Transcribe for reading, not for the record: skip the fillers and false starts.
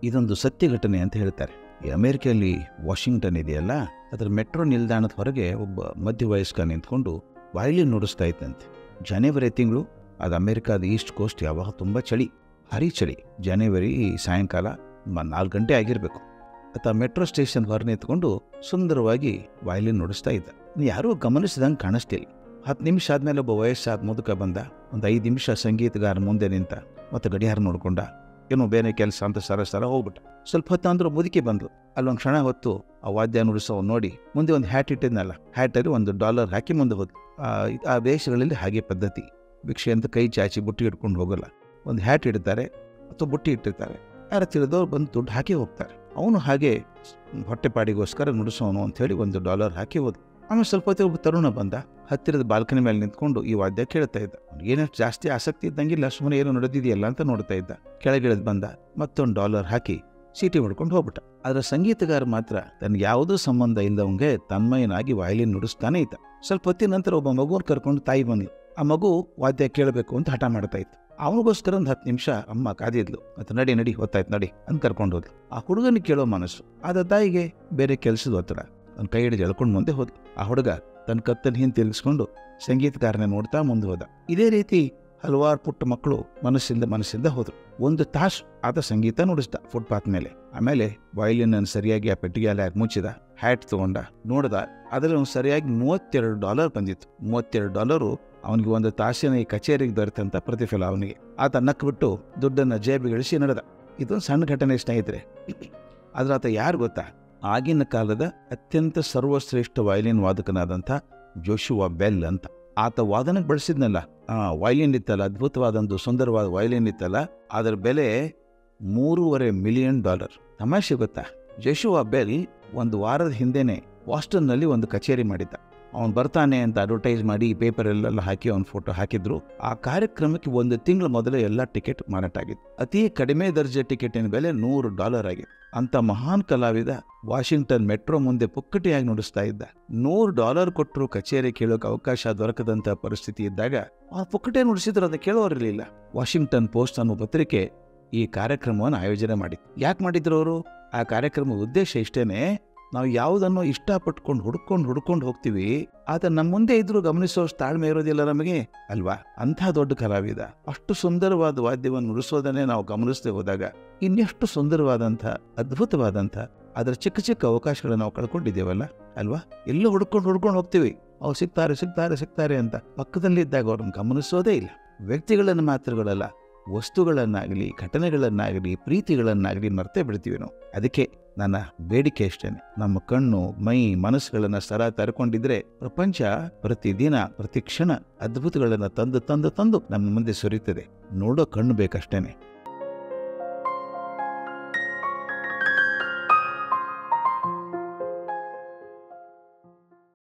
ಇದೊಂದು ಸತ್ಯ ಘಟನೆ ಅಂತ ಹೇಳ್ತಾರೆ. ಈ ಅಮೆರಿಕೆಯಲ್ಲಿ ವಾಷಿಂಗ್ಟನ್ ಇದೆಯಲ್ಲ, ಅದರ ಮೆಟ್ರೋ ನಿಲ್ದಾಣದ ಹೊರಗೆ ಒಬ್ಬ ಮಧ್ಯವಯಸ್ಕ ನಿಂತ್ಕೊಂಡು ವಯಲಿನ್ ನುಡಿಸ್ತಾ ಇದ್ದಂತೆ. ಜನವರಿ ತಿಂಗಳು, ಅದು ಅಮೆರಿಕಾದ ಈಸ್ಟ್ ಕೋಸ್ಟ್, ಯಾವಾಗ ತುಂಬ ಚಳಿ, ಭಾರಿ ಚಳಿ. ಜನವರಿ ಸಾಯಂಕಾಲ 4 ಗಂಟೆ ಆಗಿರಬೇಕು. ಆತ ಮೆಟ್ರೋ ಸ್ಟೇಷನ್ ಹೊರ ನಿಂತ್ಕೊಂಡು ಸುಂದರವಾಗಿ ವಯಲಿನ್ ನುಡಿಸ್ತಾ ಇದ್ದ. ಯಾರೂ ಗಮನಿಸಿದಂಗೆ ಕಾಣಿಸ್ತಿಲ್ಲ. 10 ನಿಮಿಷ ಆದಮೇಲೆ ಒಬ್ಬ ವಯಸ್ಸಾದ ಮುದುಕ ಬಂದ. ಒಂದು 5 ನಿಮಿಷ ಸಂಗೀತಗಾರ ಮುಂದೆ ನಿಂತ, ಮತ್ತು ಗಡಿಯಾರ ನೋಡ್ಕೊಂಡ. ಏನೋ ಬೇರೆ ಕೆಲಸ ಅಂತ ಸರ ಹೋಗ್ಬಿಟ್ಟ. ಸ್ವಲ್ಪ ಹೊತ್ತು ಅಂದ್ರೂ ಮುದುಕಿ ಬಂದ್ಲು. ಅಲ್ಲೊಂದು ಕ್ಷಣ ಹೊತ್ತು ಆ ವಾದ್ಯ ನುಡಿಸೋ ನೋಡಿ ಮುಂದೆ ಒಂದು ಹ್ಯಾಟ್ ಇಟ್ಟಿದ್ನಲ್ಲ, ಹ್ಯಾಟಲ್ಲಿ $1 ಹಾಕಿ ಮುಂದೆ ಹೋದ್ಲು. ಆ ದೇಶಗಳಲ್ಲಿ ಹಾಗೆ ಪದ್ಧತಿ. ಭಿಕ್ಷೆ ಅಂತ ಕೈ ಚಾಚಿ ಬುಟ್ಟಿ ಇಟ್ಕೊಂಡು ಹೋಗಲ್ಲ. ಒಂದು ಹ್ಯಾಟ್ ಇಡ್ತಾರೆ ಅಥವಾ ಬುಟ್ಟಿ ಇಟ್ಟಿರ್ತಾರೆ. ಯಾರು ತಿಳಿದವ್ರು ಬಂದು ದುಡ್ಡು ಹಾಕಿ ಹೋಗ್ತಾರೆ. ಅವನು ಹಾಗೆ ಹೊಟ್ಟೆಪಾಡಿಗೋಸ್ಕರ ನುಡಿಸೋನು ಅಂಥೇಳಿ $1 ಹಾಕಿ ಹೋದ. ಆಮೇಲೆ ಸ್ವಲ್ಪ ಹೊತ್ತಿಗೆ ಒಬ್ಬ ತರುಣ ಬಂದ. ಹತ್ತಿರದ ಬಾಲ್ಕನಿ ಮೇಲೆ ನಿಂತ್ಕೊಂಡು ಈ ವಾದ್ಯ ಕೇಳ್ತಾ ಇದ್ದ. ಏನಷ್ಟು ಜಾಸ್ತಿ ಆಸಕ್ತಿ ಇದ್ದಂಗಿಲ್ಲ, ಸುಮ್ಮನೆ ಏನು ನಡೆದಿದೆಯಲ್ಲ ಅಂತ ನೋಡ್ತಾ ಇದ್ದ. ಕೆಳಗಿಳಿದು ಬಂದ, ಮತ್ತೊಂದು $1 ಹಾಕಿ ಸೀಟಿ ಹೊಡ್ಕೊಂಡು ಹೋಗ್ಬಿಟ್ಟ. ಅದರ ಸಂಗೀತಗಾರ ಮಾತ್ರ ತನಗೆ ಯಾವುದೂ ಸಂಬಂಧ ಇಲ್ಲದವಂಗೆ ತನ್ಮಯನಾಗಿ ವಯಲಿನ್ ನುಡಿಸ್ತಾನೆ ಇದ್ದ. ಸ್ವಲ್ಪ ಹೊತ್ತಿನ ನಂತರ ಒಬ್ಬ ಮಗುವನ್ನು ಕರ್ಕೊಂಡು ತಾಯಿ ಬಂದ್ಲು. ಆ ಮಗು ವಾದ್ಯ ಕೇಳಬೇಕು ಅಂತ ಹಠ ಮಾಡ್ತಾ ಇತ್ತು. ಅವನಿಗೋಸ್ಕರ ಒಂದು 10 ನಿಮಿಷ ಅಮ್ಮ ಕಾದಿದ್ಲು. ಮತ್ತು ನಡಿ ಹೊತ್ತಾಯ್ತು ನಡಿ ಅಂತ ಕರ್ಕೊಂಡು ಹೋದ್ಲು. ಆ ಹುಡುಗನಿಗೆ ಕೇಳೋ ಮನಸ್ಸು, ಆದ ತಾಯಿಗೆ ಬೇರೆ ಕೆಲಸದ ಒತ್ತಡ. ಅವ್ನ ಕೈ ಹಿಡಿದು ಎಳ್ಕೊಂಡು ಮುಂದೆ ಹೋದ್ಲು. ಆ ಹುಡುಗ ತನ್ನ ಕತ್ತನ್ನು ಹಿಂದೆ ತಿರುಗಿಸ್ಕೊಂಡು ಸಂಗೀತಗಾರನೇ ನೋಡ್ತಾ ಮುಂದೆ ಹೋದ. ಇದೇ ರೀತಿ ಹಲವಾರು ಪುಟ್ಟ ಮಕ್ಕಳು ಮನಸ್ಸಿಂದ ಹೋದ್ರು. 1 ತಾಸು ಆತ ಸಂಗೀತ ನುಡಿಸ್ದ ಫುಟ್ಪಾತ್ ಮೇಲೆ. ಆಮೇಲೆ ವಯಲಿನ್ ಅನ್ನು ಸರಿಯಾಗಿ ಆ ಪೆಟ್ಟಿಗೆ ಅಲ್ಲಿ ಮುಚ್ಚಿದ, ಹ್ಯಾಟ್ ತಗೊಂಡ, ನೋಡ್ದ. ಅದರಲ್ಲಿ ಒಂದು ಸರಿಯಾಗಿ $32 ಬಂದಿತ್ತು. $32 ಅವನಿಗೆ 1 ತಾಸಿನ ಈ ಕಚೇರಿಗೆ ದೊರೆತಂತ ಪ್ರತಿಫಲ ಅವನಿಗೆ. ಆತ ನಕ್ಬಿಟ್ಟು ದುಡ್ಡನ್ನು ಜೇಬಿಗಿಳಿಸಿ ನಡೆದ. ಇದೊಂದು ಸಣ್ಣ ಘಟನೆ ಸ್ನೇಹಿತರೆ. ಆದ್ರೆ ಆತ ಯಾರು ಗೊತ್ತಾ? ಆಗಿನ ಕಾಲದ ಅತ್ಯಂತ ಸರ್ವಶ್ರೇಷ್ಠ ವಯಲಿನ್ ವಾದಕನಾದಂಥ ಜೋಶುವಾ ಬೆಲ್ ಅಂತ. ಆತ ವಾದನಕ್ಕೆ ಬಳಸಿದ್ನಲ್ಲ ವಯಲಿನ್ ಇತ್ತಲ್ಲ, ಅದ್ಭುತವಾದಂದು ಸುಂದರವಾದ ವಯಲಿನ್ ಇತ್ತಲ್ಲ, ಅದರ ಬೆಲೆ $3.5 ಮಿಲಿಯನ್. ತಮಾಷೆ ಗೊತ್ತಾ? ಜೋಶುವಾ ಬೆಲ್ 1 ವಾರದ ಹಿಂದೆನೆ ಬಾಸ್ಟನ್ನಲ್ಲಿ ಒಂದು ಕಚೇರಿ ಮಾಡಿದ್ದ. ಅವನು ಬರ್ತಾನೆ ಅಂತ ಅಡ್ವರ್ಟೈಸ್ ಮಾಡಿ ಪೇಪರಲ್ಲೆಲ್ಲ ಹಾಕಿ ಅವನ ಫೋಟೋ ಹಾಕಿದ್ರು. ಆ ಕಾರ್ಯಕ್ರಮಕ್ಕೆ 1 ತಿಂಗಳ ಮೊದಲೇ ಎಲ್ಲ ಟಿಕೆಟ್ ಮಾರಾಟ ಆಗಿತ್ತು. ಅತಿ ಕಡಿಮೆ ದರ್ಜೆ ಟಿಕೆಟಿನ ಬೆಲೆ $100 ಆಗಿತ್ತು. ಅಂತ ಮಹಾನ್ ಕಲಾವಿದ ವಾಷಿಂಗ್ಟನ್ ಮೆಟ್ರೋ ಮುಂದೆ ಪುಕ್ಕಟಿಯಾಗಿ ನುಡಿಸ್ತಾ ಇದ್ದ. $100 ಕೊಟ್ಟರು ಕಚೇರಿ ಕೇಳೋಕೆ ಅವಕಾಶ ದೊರಕದಂಥ ಪರಿಸ್ಥಿತಿ ಇದ್ದಾಗ ಆ ಪುಕ್ಕಟೆ ನುಡಿಸಿದ್ರು, ಅದನ್ನು ಕೇಳೋರಿರಲಿಲ್ಲ. ವಾಷಿಂಗ್ಟನ್ ಪೋಸ್ಟ್ ಅನ್ನೋ ಪತ್ರಿಕೆ ಈ ಕಾರ್ಯಕ್ರಮವನ್ನು ಆಯೋಜನೆ ಮಾಡಿತ್ತು. ಯಾಕೆ ಮಾಡಿದ್ರು ಅವರು? ಆ ಕಾರ್ಯಕ್ರಮದ ಉದ್ದೇಶ ಇಷ್ಟೇನೆ, ನಾವು ಯಾವುದನ್ನು ಇಷ್ಟಪಟ್ಕೊಂಡು ಹುಡ್ಕೊಂಡು ಹೋಗ್ತೀವಿ, ಆತ ನಮ್ಮ ಮುಂದೆ ಇದ್ರೂ ಗಮನಿಸೋಷ್ಟು ತಾಳ್ಮೆ ಇರೋದಿಲ್ಲ ನಮಗೆ ಅಲ್ವಾ? ಅಂಥ ದೊಡ್ಡ ಕಲಾವಿದ ಅಷ್ಟು ಸುಂದರವಾದ ವಾದ್ಯವನ್ನು ನುಡಿಸೋದನ್ನೇ ನಾವು ಗಮನಿಸದೆ ಹೋದಾಗ ಇನ್ನೆಷ್ಟು ಸುಂದರವಾದಂಥ ಅದ್ಭುತವಾದಂಥ ಅದರ ಚಿಕ್ಕ ಅವಕಾಶಗಳನ್ನು ನಾವು ಕಳ್ಕೊಂಡಿದ್ದೇವಲ್ಲ ಅಲ್ವಾ? ಎಲ್ಲೂ ಹುಡ್ಕೊಂಡು ಹೋಗ್ತೀವಿ, ಅವ್ರು ಸಿಗ್ತಾರೆ ಅಂತ. ಪಕ್ಕದಲ್ಲಿದ್ದಾಗ ಅವ್ರನ್ನ ಗಮನಿಸೋದೇ ಇಲ್ಲ. ವ್ಯಕ್ತಿಗಳನ್ನು ಮಾತ್ರಗಳಲ್ಲ, ವಸ್ತುಗಳನ್ನಾಗಲಿ, ಘಟನೆಗಳನ್ನಾಗಲಿ, ಪ್ರೀತಿಗಳನ್ನಾಗಲಿ ಮರ್ತೇ ಬಿಡ್ತೀವಿ ನಾವು. ಅದಕ್ಕೆ ನನ್ನ ಬೇಡಿಕೆ ಅಷ್ಟೇನೆ, ನಮ್ಮ ಕಣ್ಣು ಮೈ ಮನಸ್ಸುಗಳನ್ನ ತರ್ಕೊಂಡಿದ್ರೆ ಪ್ರಪಂಚ ಪ್ರತಿದಿನ ಪ್ರತಿ ಕ್ಷಣ ಅದ್ಭುತಗಳನ್ನ ತಂದು ನಮ್ಮ ಮುಂದೆ ಸುರಿಯುತ್ತದೆ. ನೋಡೋ ಕಣ್ಣು ಬೇಕಷ್ಟೇನೆ.